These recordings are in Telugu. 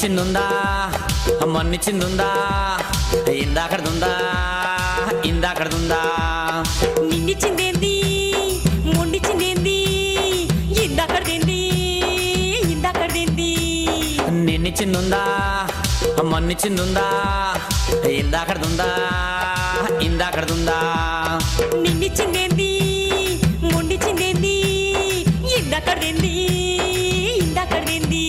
నిన్నిచ్చిందుందా మొన్నిచ్చిందుందా ఇందాకడుందా ఇందాకడుందా నిన్నిచ్చిందేంది మొన్నిచ్చిందేంది ఇందాకడదేంది ఇందాకడదేంది నిన్నిచ్చిందుందా మొన్నిచ్చిందుందా ఇందాకడుందా ఇందాకడుందా నిన్నిచ్చిందేంది మొన్నిచ్చిందేంది ఇందాకడదేంది ఇందాకడదేంది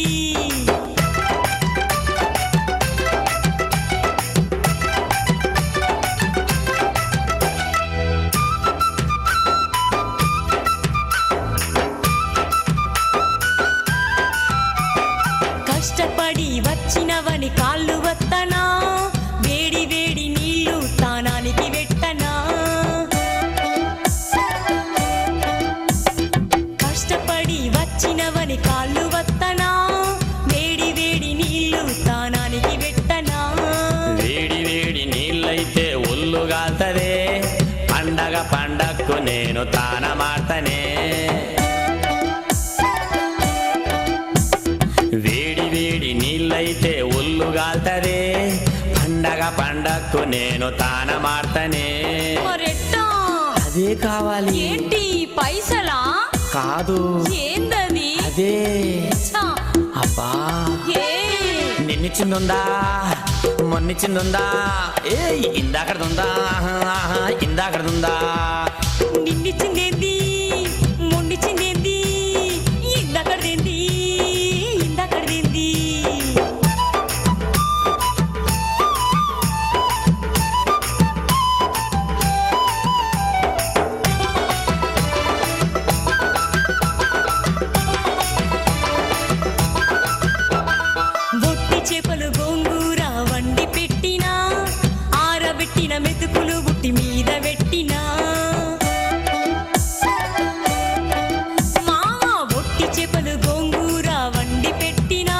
కష్టపడి వచ్చినవని కాళ్ళు వత్తనా వేడి వేడి నీళ్లు తానానికి వెట్టనా కష్టపడి వచ్చినవని కాళ్ళు వత్తనా వేడి వేడి నీళ్లు తానానికి వెట్టనా వేడి వేడి నీళ్ళైతే ఒళ్ళు గాల్తదే పండగ పండక్కు నేను తానమాడతనే వేడి వేడి నీళ్ళైతే ఒళ్ళు గాల్తదే పండగ పండక్కు నేను తానమాడతనే మరెట్టా అదే కావాలి ఏంటి పైసలా కాదు ఏందది అదే ఛా, అబ్బా ఏ నిన్నిచ్చిందుందా మొన్నిచ్చిందుందా ఏ ఇందాకడుందా ఇందాకడుందా నిన్నిచ్చిందేంది మొన్నిచ్చిందేంది ఇందాకడదేంది ఇందాకడదేంది బొట్టి చేపలు గోంగూర వండి పెట్టినా ఆరబెట్టిన మెతుకులు బుట్టి మీద పెట్టినా మావా బొట్టి చేపలు గోంగూర వండి పెట్టినా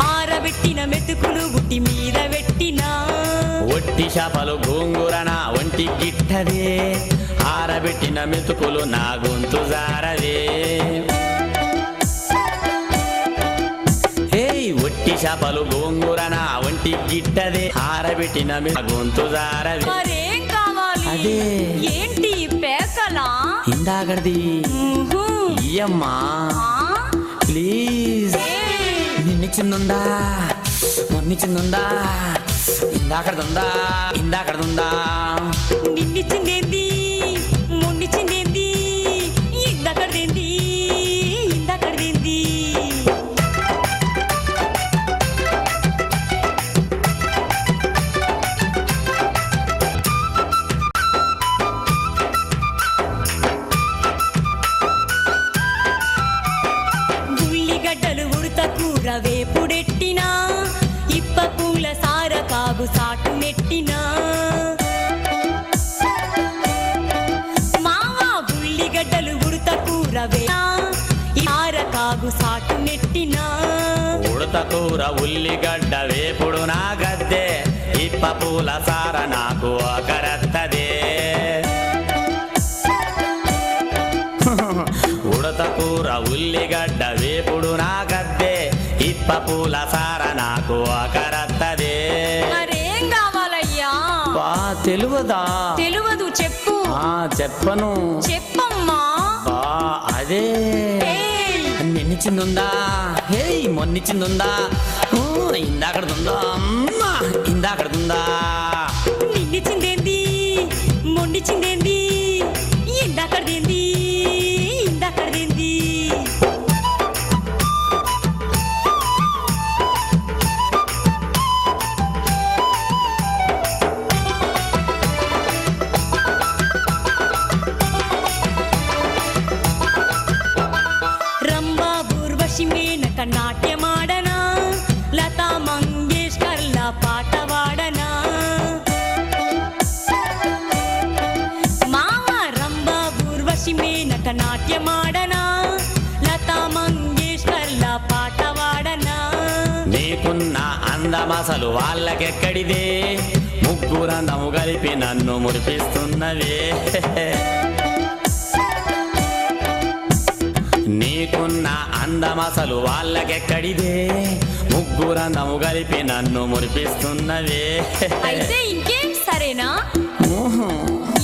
ఆరబెట్టిన మెతుకులు బుట్టి మీద పెట్టినా ఒట్టి చేపలు గోంగూర నా ఒంటి గిట్టదే ఆరబెట్టిన మెతుకులు నా గొంతు జారవే ఒట్టి చేపలు గోంగూర నా ఒంటి గిట్టదే ఆరబెట్టిన గొంతు జారవే మరేం కావాలి అదే. ఏంటి పేకలా ఇందాకడిది ఊహు. ఇయ్యమ్మా ఆ? ప్లీజ్ ఏయ్. నిన్నిచ్చిందుందా మొన్నిచ్చిందుందా ఇందాకడుందా ఇందాకడుందా నిన్నిచ్చిందేంది మొన్నిచ్చిందేంది ఇందాకడదేంది ఇందాకడదేంది ఉల్లిగడ్డలు ఉడత కూర వేపుడెట్టినా ఇప్ప పూల సార కాగు సాటు నెట్టినా మావా ఉల్లిగడ్డలు ఉడత కూర సార కాగు సాటు నెట్టినా ఉడత కూర ఉల్లిగడ్డ వేపుడు నా గద్దే ఇప్ప పూల సార నాకు ఒకరత్తదే ఉడత కూర ఉల్లిగడ్డ వేపుడు నా గద్దే ఇప్ప పూల సార నాకు ఒకరత్తదే మరేం కావాలయ్యా బా తెలువదా తెలువదు చెప్పు చెప్పను చెప్పమ్మా బా అదే ఏయ్. నిన్నిచ్చిందుందా హే మొన్నిచ్చిందుందా ఇందాకడుందా అమ్మా ఇందాకడుందా నిన్నిచ్చిందేంది మొన్నిచ్చిందేంది ఇందాకడదేంది ఇందాకడదేంది రంభా ఊర్వశి మేనక నాట్యమాడనా లతా మంగేష్కర్ల పాట వాడనా మావా రంభా ఊర్వశి మేనక నాట్యమాడనా లతా మంగేష్కర్ల పాట వాడనా నీకున్న అందమసలు వాళ్ళకెక్కడిదే ముగ్గురందము కలిపి నన్ను మురిపిస్తున్నవే నీకున్న అందమసలు వాళ్ళకెక్కడిదే ముగ్గురందము కలిపి నన్ను మురిపిస్తున్నవే అయితే ఇంకేం సరేనా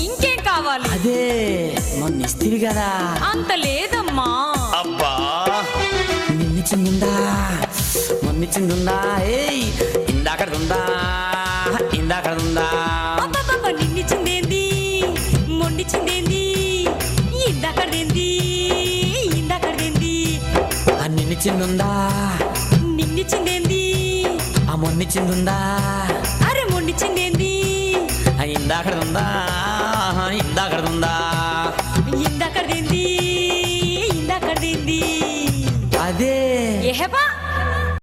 ఇంకేం కావాలి అదే మొన్న ఇస్తివి కదా అంత లేదమ్మా అబ్బా నిన్నిచ్చిందుందా మొన్నిచ్చిందుందా ఏయ్ ఇందాకడుందా ఇందాకడుందా అబ్బబ్బబ్బ, నిన్నిచ్చిందేంది మొండిచ్చిందేంది ఇందాకదేంది ఇందాకదేంది ఆ నిన్నిచ్చిందుందా నిన్నిచ్చిందేంది ఆ మొన్నిచ్చిందుందా అరే మొండిచ్చిందేంది ఆ ఇందాకడుందా ఇందాకడుందా ఇందాకదేంది ఇందాకదేంది అదే ఏహబా